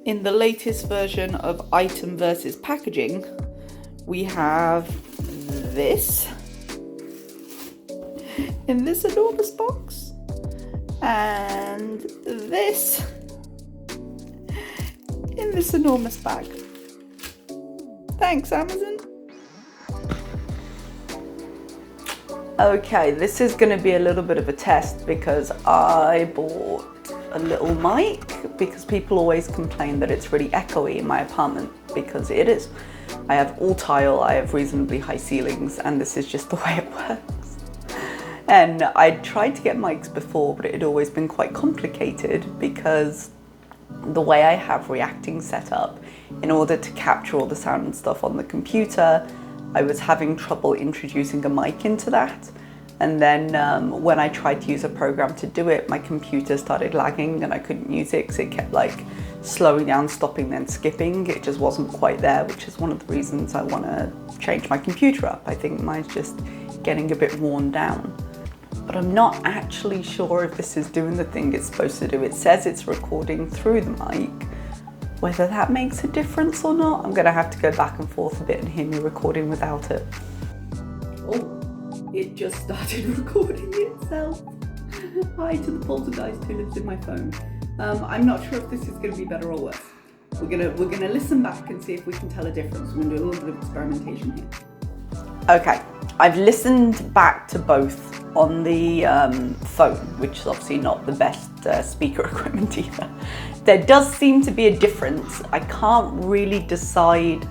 In the latest version of Item versus Packaging, we have this in this enormous box and this in this enormous bag. Thanks, Amazon. Okay, this is going to be a little bit of a test because I bought a little mic because people always complain that it's really echoey in my apartment, because it is. I have all tile, I have reasonably high ceilings, and this is just the way it works. And I tried to get mics before, but it had always been quite complicated because the way I have Reacting set up, in order to capture all the sound and stuff on the computer, I was having trouble introducing a mic into that. And then when I tried to use a program to do it, my computer started lagging and I couldn't use it because it kept like slowing down, stopping, then skipping. It just wasn't quite there, which is one of the reasons I want to change my computer up. I think mine's just getting a bit worn down. But I'm not actually sure if this is doing the thing it's supposed to do. It says it's recording through the mic. Whether that makes a difference or not, I'm going to have to go back and forth a bit and hear me recording without it. Oh, it just started recording itself. Hi to the poltergeist who lives in my phone. I'm not sure if this is going to be better or worse. We're gonna listen back and see if we can tell a difference. We're gonna do a little bit of experimentation here. Okay, I've listened back to both on the phone, which is obviously not the best speaker equipment either. There does seem to be a difference. I can't really decide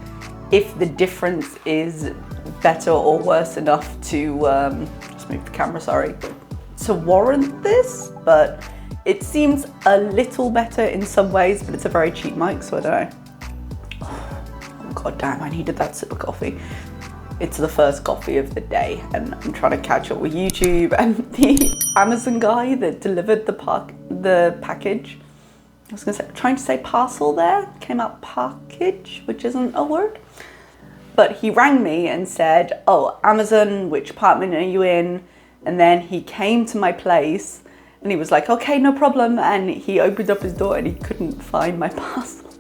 if the difference is better or worse enough to, just move the camera, sorry, to warrant this, but it seems a little better in some ways, but it's a very cheap mic, so I don't know. Oh, god damn, I needed that sip of coffee. It's the first coffee of the day and I'm trying to catch up with YouTube, and the Amazon guy that delivered the package, I was trying to say parcel there, came out package, which isn't a word. But he rang me and said, oh, Amazon, which apartment are you in? And then he came to my place and he was like, okay, no problem. And he opened up his door and he couldn't find my parcel.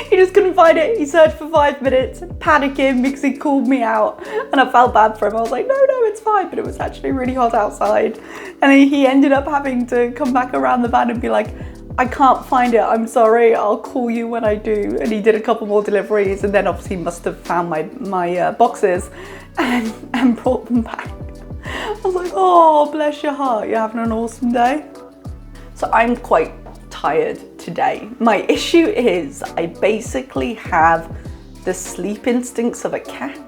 He just couldn't find it. He searched for 5 minutes, panicking because he called me out and I felt bad for him. I was like, no, it's fine. But it was actually really hot outside. And he ended up having to come back around the van and be like, I can't find it, I'm sorry, I'll call you when I do. And he did a couple more deliveries and then obviously must have found my boxes and brought them back. I was like, oh, bless your heart, you're having an awesome day. So I'm quite tired today. My issue is I basically have the sleep instincts of a cat.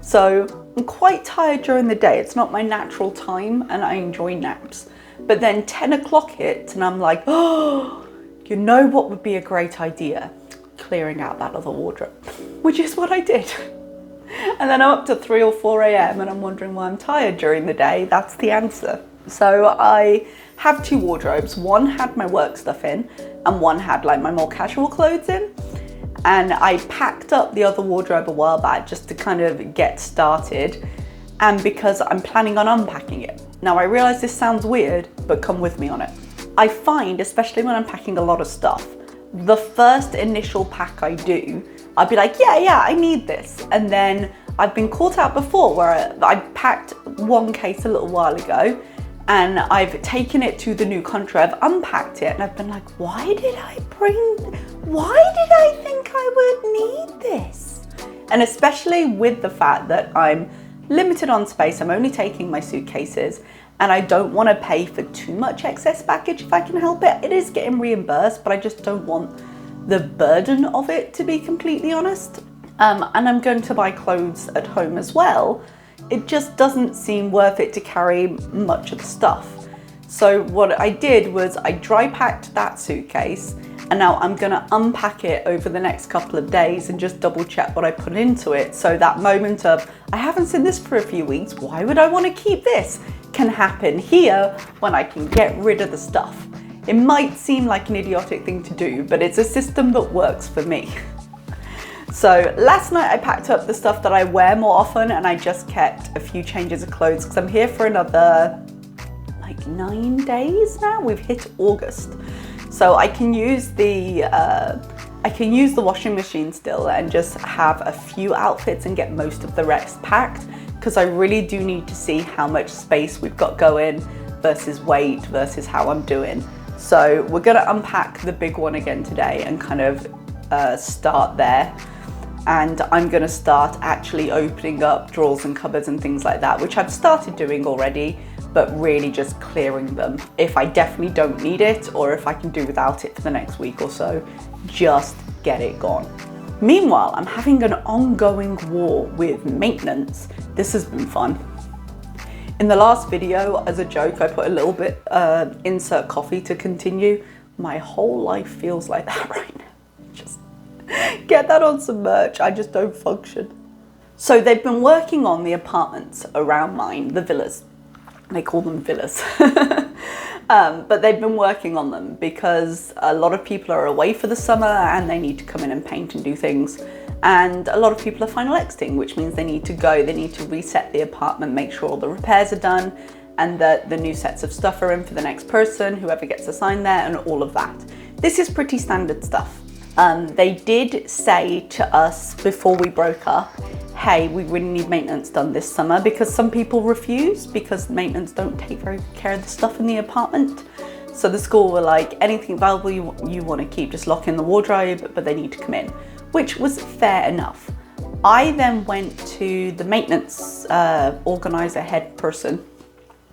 So I'm quite tired during the day. It's not my natural time and I enjoy naps. But then 10 o'clock hits and I'm like, oh, you know what would be a great idea? Clearing out that other wardrobe, which is what I did. And then I'm up to 3 or 4 a.m. and I'm wondering why I'm tired during the day. That's the answer. So I have 2 wardrobes. One had my work stuff in and one had like my more casual clothes in. And I packed up the other wardrobe a while back just to kind of get started. And because I'm planning on unpacking it. Now I realize this sounds weird, but come with me on it. I find, especially when I'm packing a lot of stuff, the first initial pack I do, I'll be like, yeah, I need this. And then I've been caught out before where I packed one case a little while ago and I've taken it to the new country, I've unpacked it and I've been like, why did I think I would need this? And especially with the fact that I'm limited on space, I'm only taking my suitcases and I don't want to pay for too much excess baggage if I can help it. It is getting reimbursed, but I just don't want the burden of it, to be completely honest. And I'm going to buy clothes at home as well. It just doesn't seem worth it to carry much of the stuff. So what I did was I dry packed that suitcase and now I'm gonna unpack it over the next couple of days and just double check what I put into it. So that moment of, I haven't seen this for a few weeks, why would I wanna keep this? Can happen here when I can get rid of the stuff. It might seem like an idiotic thing to do, but it's a system that works for me. So last night I packed up the stuff that I wear more often and I just kept a few changes of clothes because I'm here for another like 9 days now. We've hit August. So I can use the I can use the washing machine still and just have a few outfits and get most of the rest packed, because I really do need to see how much space we've got going versus weight versus how I'm doing. So we're gonna unpack the big one again today and kind of start there. And I'm gonna start actually opening up drawers and cupboards and things like that, which I've started doing already, but really just clearing them. If I definitely don't need it, or if I can do without it for the next week or so, just get it gone. Meanwhile, I'm having an ongoing war with maintenance. This has been fun. In the last video, as a joke, I put a little bit, insert coffee to continue. My whole life feels like that right now. Just get that on some merch, I just don't function. So they've been working on the apartments around mine, the villas. They call them villas. But they've been working on them because a lot of people are away for the summer and they need to come in and paint and do things. And a lot of people are final exiting, which means they need to go, they need to reset the apartment, make sure all the repairs are done and that the new sets of stuff are in for the next person, whoever gets assigned there, and all of that. This is pretty standard stuff. They did say to us before we broke up, hey, we really need maintenance done this summer, because some people refuse because maintenance don't take very good care of the stuff in the apartment. So the school were like, anything valuable you want to keep, just lock in the wardrobe, but they need to come in, which was fair enough. I then went to the maintenance organizer head person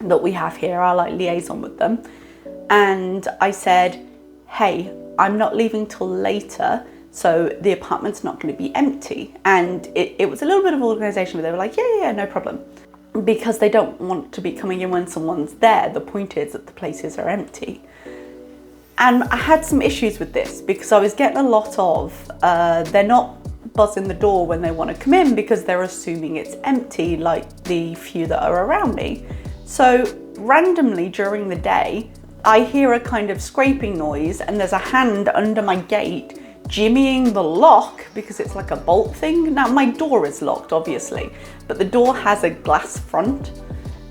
that we have here, our like liaison with them, and I said, hey, I'm not leaving till later, so the apartment's not going to be empty. And it was a little bit of organisation, but they were like, yeah, no problem. Because they don't want to be coming in when someone's there. The point is that the places are empty. And I had some issues with this because I was getting a lot of, they're not buzzing the door when they want to come in because they're assuming it's empty, like the few that are around me. So randomly during the day, I hear a kind of scraping noise and there's a hand under my gate jimmying the lock because it's like a bolt thing. Now my door is locked obviously, but the door has a glass front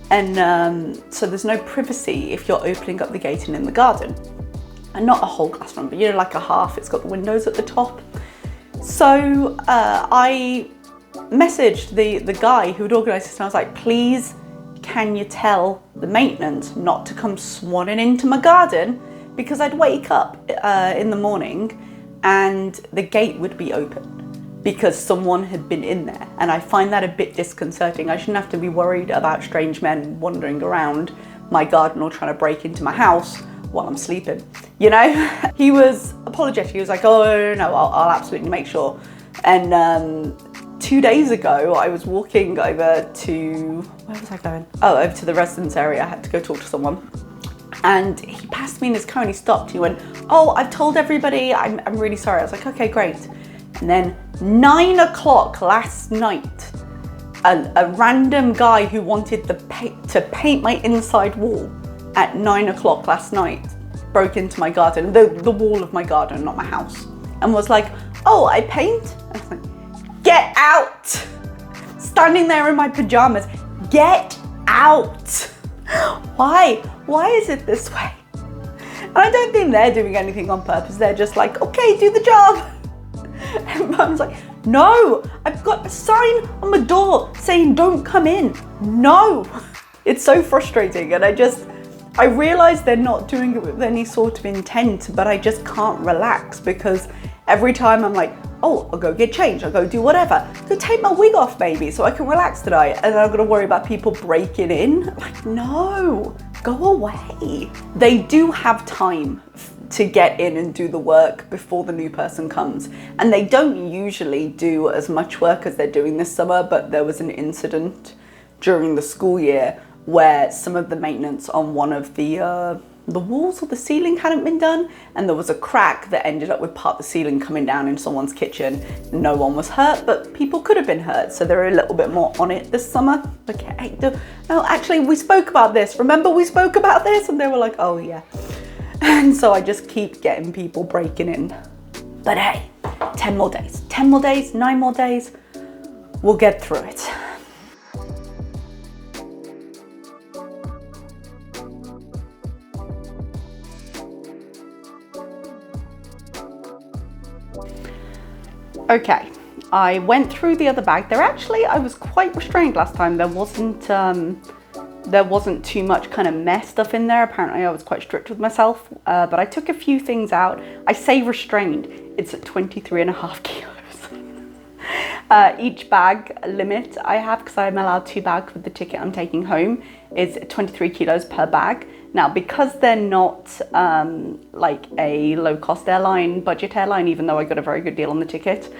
and so there's no privacy if you're opening up the gate and in the garden. And not a whole glass front, but you know, like a half, it's got the windows at the top. So I messaged the guy who'd organised this and I was like, please, can you tell the maintenance not to come swanning into my garden? Because I'd wake up in the morning and the gate would be open because someone had been in there. And I find that a bit disconcerting. I shouldn't have to be worried about strange men wandering around my garden or trying to break into my house while I'm sleeping, you know? He was apologetic. He was like, oh no, I'll absolutely make sure. And 2 days ago, I was walking over to, where was I going? Oh, over to the residence area. I had to go talk to someone. And he passed me in his car and he stopped. He went, oh, I've told everybody, I'm really sorry. I was like, okay, great. And then 9 o'clock last night, a random guy who wanted to paint my inside wall at 9 o'clock last night broke into my garden, the wall of my garden, not my house, and was like, oh, I paint? I was like, get out! Standing there in my pajamas, get out! Why? Why is it this way? And I don't think they're doing anything on purpose. They're just like, okay, do the job. And Mum's like, no, I've got a sign on my door saying don't come in. No. It's so frustrating. And I realize they're not doing it with any sort of intent, but I just can't relax because every time I'm like, oh, I'll go get changed, I'll go do whatever. Go take my wig off maybe so I can relax tonight. And I'm gonna worry about people breaking in. I'm like, no, go away. They do have time to get in and do the work before the new person comes. And they don't usually do as much work as they're doing this summer, but there was an incident during the school year where some of the maintenance on one of the walls or the ceiling hadn't been done, and there was a crack that ended up with part of the ceiling coming down in someone's kitchen. No one was hurt, but people could have been hurt, so they're a little bit more on it this summer. Okay, no, actually we spoke about this. Remember we spoke about this? And they were like, oh yeah. And so I just keep getting people breaking in. But hey, 10 more days, 10 more days, 9 more days, we'll get through it. Okay, I went through the other bag. I was quite restrained last time. There wasn't too much kind of mess stuff in there. Apparently I was quite strict with myself, but I took a few things out. I say restrained, it's at 23.5 kilos. Each bag limit I have, because I'm allowed 2 bags with the ticket I'm taking home, is 23 kilos per bag. Now, because they're not like a low-cost airline, budget airline, even though I got a very good deal on the ticket,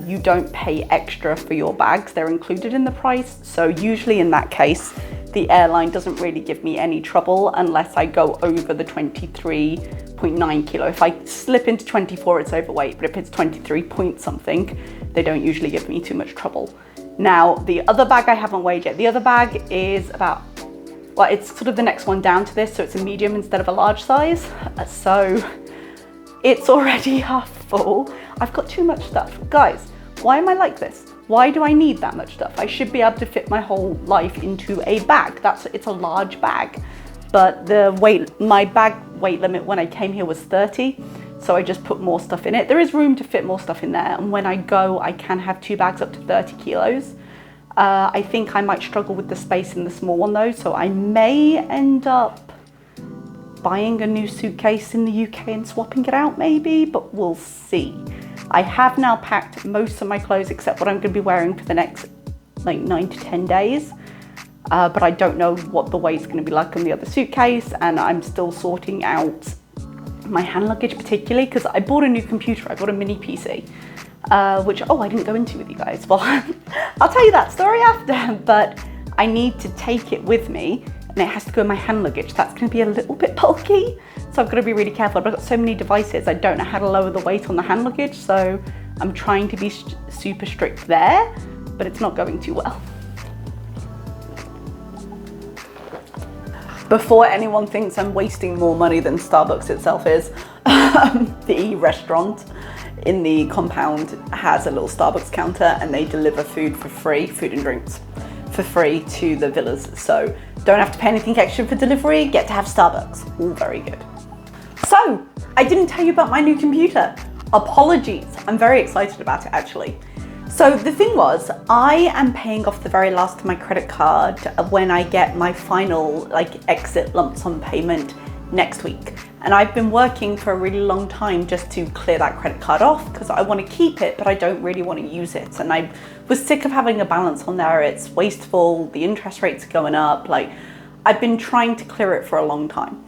you don't pay extra for your bags. They're included in the price. So usually in that case, the airline doesn't really give me any trouble unless I go over the 23.9 kilo. If I slip into 24, it's overweight, but if it's 23 point something, they don't usually give me too much trouble. Now, the other bag I haven't weighed yet. The other bag is about, well, it's sort of the next one down to this, so it's a medium instead of a large size. So it's already half full. I've got too much stuff. Guys, why am I like this? Why do I need that much stuff? I should be able to fit my whole life into a bag. It's a large bag. But my bag weight limit when I came here was 30. So I just put more stuff in it. There is room to fit more stuff in there. And when I go, I can have 2 bags up to 30 kilos. I think I might struggle with the space in the small one though. So I may end up buying a new suitcase in the UK and swapping it out maybe, but we'll see. I have now packed most of my clothes except what I'm going to be wearing for the next like 9 to 10 days. But I don't know what the weight's going to be like on the other suitcase, and I'm still sorting out my hand luggage particularly because I bought a new computer. I bought a mini PC, which, I didn't go into with you guys. Well, I'll tell you that story after, but I need to take it with me and it has to go in my hand luggage. That's going to be a little bit bulky, so I've got to be really careful. I've got so many devices, I don't know how to lower the weight on the hand luggage, so I'm trying to be super strict there, but it's not going too well. Before anyone thinks I'm wasting more money than Starbucks itself is, the restaurant in the compound has a little Starbucks counter and they deliver food for free, food and drinks for free to the villas. So don't have to pay anything extra for delivery, get to have Starbucks. All very good. So I didn't tell you about my new computer. Apologies, I'm very excited about it actually. So the thing was, I am paying off the very last of my credit card when I get my final exit lump sum payment next week. And I've been working for a really long time just to clear that credit card off because I want to keep it, but I don't really want to use it. And I was sick of having a balance on there. It's wasteful, the interest rates are going up. I've been trying to clear it for a long time.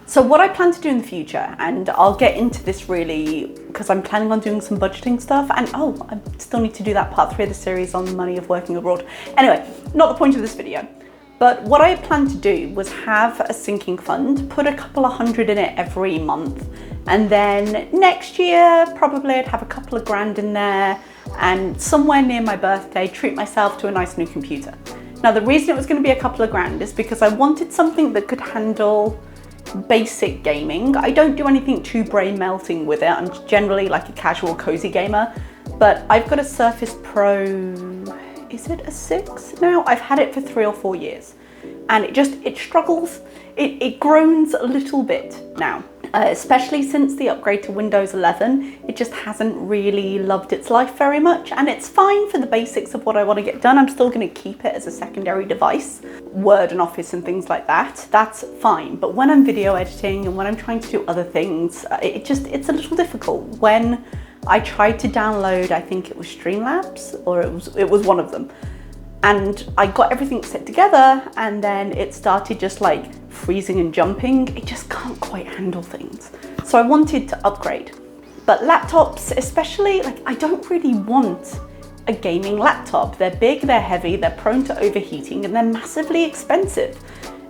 So what I plan to do in the future, and I'll get into this really because I'm planning on doing some budgeting stuff, and I still need to do that part 3 of the series on money of working abroad. Anyway, not the point of this video, but what I planned to do was have a sinking fund, put a couple of hundred in it every month, and then next year probably I'd have a couple of grand in there, and somewhere near my birthday treat myself to a nice new computer. Now the reason it was going to be a couple of grand is because I wanted something that could handle basic gaming. I don't do anything too brain melting with it. I'm generally like a casual cozy gamer, but I've got a Surface Pro, is it a 6 now? I've had it for 3 or 4 years and it struggles. It groans a little bit now, especially since the upgrade to Windows 11. It just hasn't really loved its life very much, and it's fine for the basics of what I want to get done. I'm still going to keep it as a secondary device, Word and Office and things like that. That's fine, but when I'm video editing and when I'm trying to do other things, it's a little difficult. When I tried to download, I think it was Streamlabs, or it was one of them, and I got everything set together and then it started just freezing and jumping. It just can't quite handle things. So I wanted to upgrade. But laptops especially, I don't really want a gaming laptop. They're big, they're heavy, they're prone to overheating, and they're massively expensive.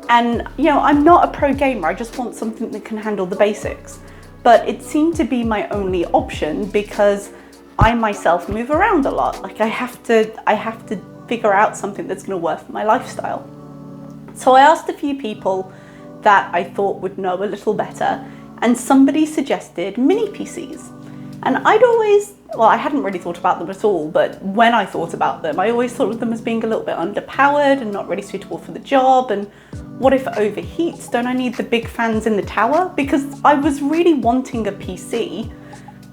And I'm not a pro gamer, I just want something that can handle the basics. But it seemed to be my only option because I myself move around a lot. I have to figure out something that's going to work for my lifestyle. So I asked a few people that I thought would know a little better, and somebody suggested mini PCs. And I hadn't really thought about them at all, but when I thought about them, I always thought of them as being a little bit underpowered and not really suitable for the job. And what if it overheats? Don't I need the big fans in the tower? Because I was really wanting a PC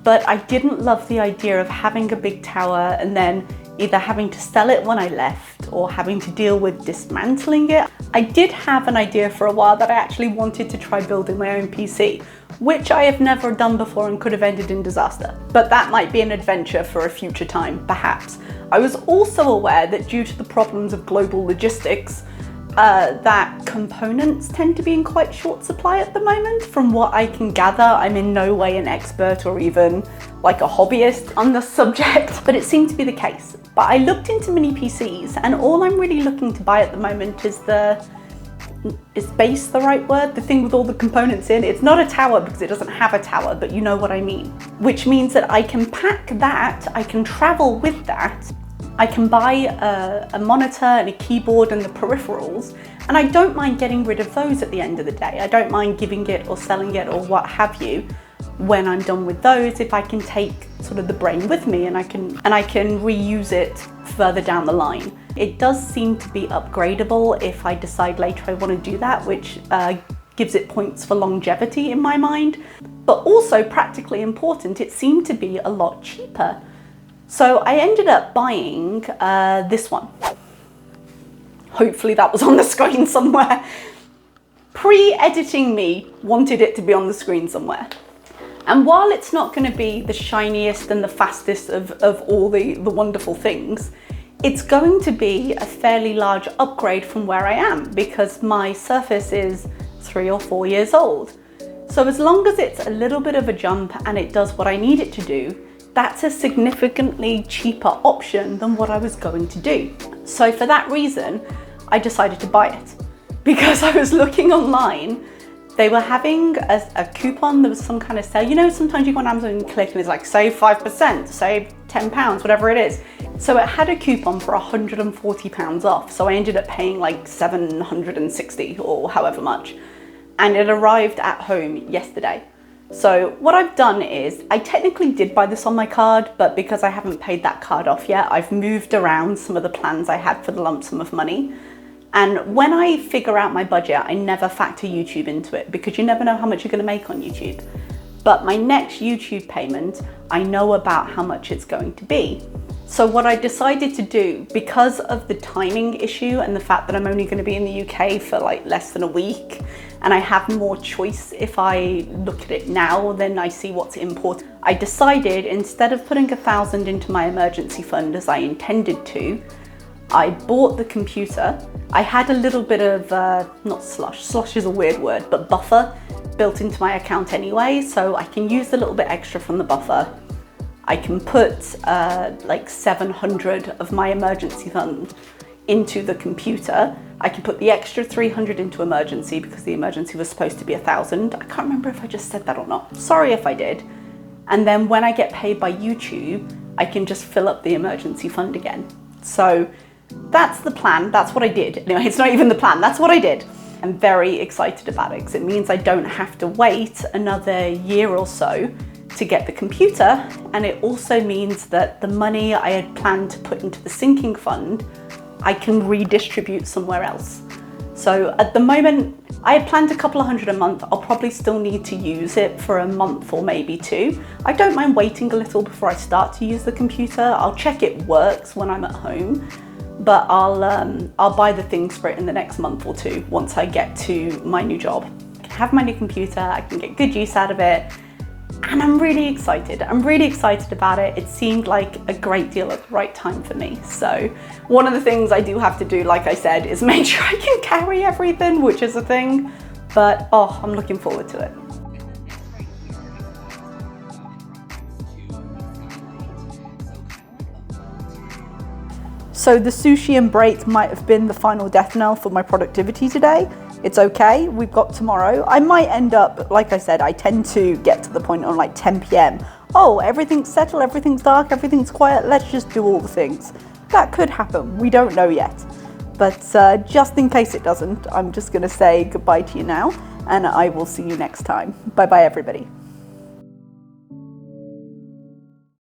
but I didn't love the idea of having a big tower and then either having to sell it when I left or having to deal with dismantling it. I did have an idea for a while that I actually wanted to try building my own PC, which I have never done before and could have ended in disaster. But that might be an adventure for a future time, perhaps. I was also aware that due to the problems of global logistics, that components tend to be in quite short supply at the moment. From what I can gather, I'm in no way an expert or even like a hobbyist on the subject, but it seemed to be the case. But I looked into mini PCs and all I'm really looking to buy at the moment is is base the right word? The thing with all the components in. It's not a tower because it doesn't have a tower, but you know what I mean. Which means that I can pack that, I can travel with that, I can buy a monitor and a keyboard and the peripherals, and I don't mind getting rid of those at the end of the day. I don't mind giving it or selling it or what have you when I'm done with those, if I can take sort of the brain with me and I can reuse it further down the line. It does seem to be upgradable if I decide later I want to do that, which gives it points for longevity in my mind. But also practically important, it seemed to be a lot cheaper. So I ended up buying this one. Hopefully that was on the screen somewhere. Pre-editing me wanted it to be on the screen somewhere. And while it's not going to be the shiniest and the fastest of all the wonderful things, it's going to be a fairly large upgrade from where I am because my Surface is 3 or 4 years old. So as long as it's a little bit of a jump and it does what I need it to do, that's a significantly cheaper option than what I was going to do. So for that reason, I decided to buy it because I was looking online. They were having a coupon, there was some kind of sale. You know, sometimes you go on Amazon and click and it's like, save 5%, save £10, whatever it is. So it had a coupon for £140 off. So I ended up paying like $760 or however much. And it arrived at home yesterday. So what I've done is, I technically did buy this on my card, but because I haven't paid that card off yet, I've moved around some of the plans I had for the lump sum of money. And when I figure out my budget, I never factor YouTube into it because you never know how much you're going to make on YouTube. But my next YouTube payment, I know about how much it's going to be. So what I decided to do, because of the timing issue and the fact that I'm only going to be in the UK for like less than a week, and I have more choice if I look at it now, then I see what's important. I decided instead of putting 1,000 into my emergency fund as I intended to, I bought the computer. I had a little bit of, not slush is a weird word, but buffer built into my account anyway, so I can use a little bit extra from the buffer. I can put like 700 of my emergency fund into the computer. I can put the extra 300 into emergency because the emergency was supposed to be 1,000. I can't remember if I just said that or not. Sorry if I did. And then when I get paid by YouTube, I can just fill up the emergency fund again. So that's the plan. That's what I did. Anyway, it's not even the plan. That's what I did. I'm very excited about it because it means I don't have to wait another year or so to get the computer. And it also means that the money I had planned to put into the sinking fund, I can redistribute somewhere else. So at the moment, I had planned a couple of hundred a month. I'll probably still need to use it for a month or maybe two. I don't mind waiting a little before I start to use the computer. I'll check it works when I'm at home, but I'll buy the things for it in the next month or two once I get to my new job. I can have my new computer, I can get good use out of it, and I'm really excited. I'm really excited about it. It seemed like a great deal at the right time for me. So one of the things I do have to do, like I said, is make sure I can carry everything, which is a thing, but oh, I'm looking forward to it. So the sushi and break might have been the final death knell for my productivity today. It's okay, we've got tomorrow. I might end up, like I said, I tend to get to the point on like 10 p.m. Oh, everything's settled, everything's dark, everything's quiet, let's just do all the things. That could happen, we don't know yet. But just in case it doesn't, I'm just gonna say goodbye to you now, and I will see you next time. Bye bye everybody.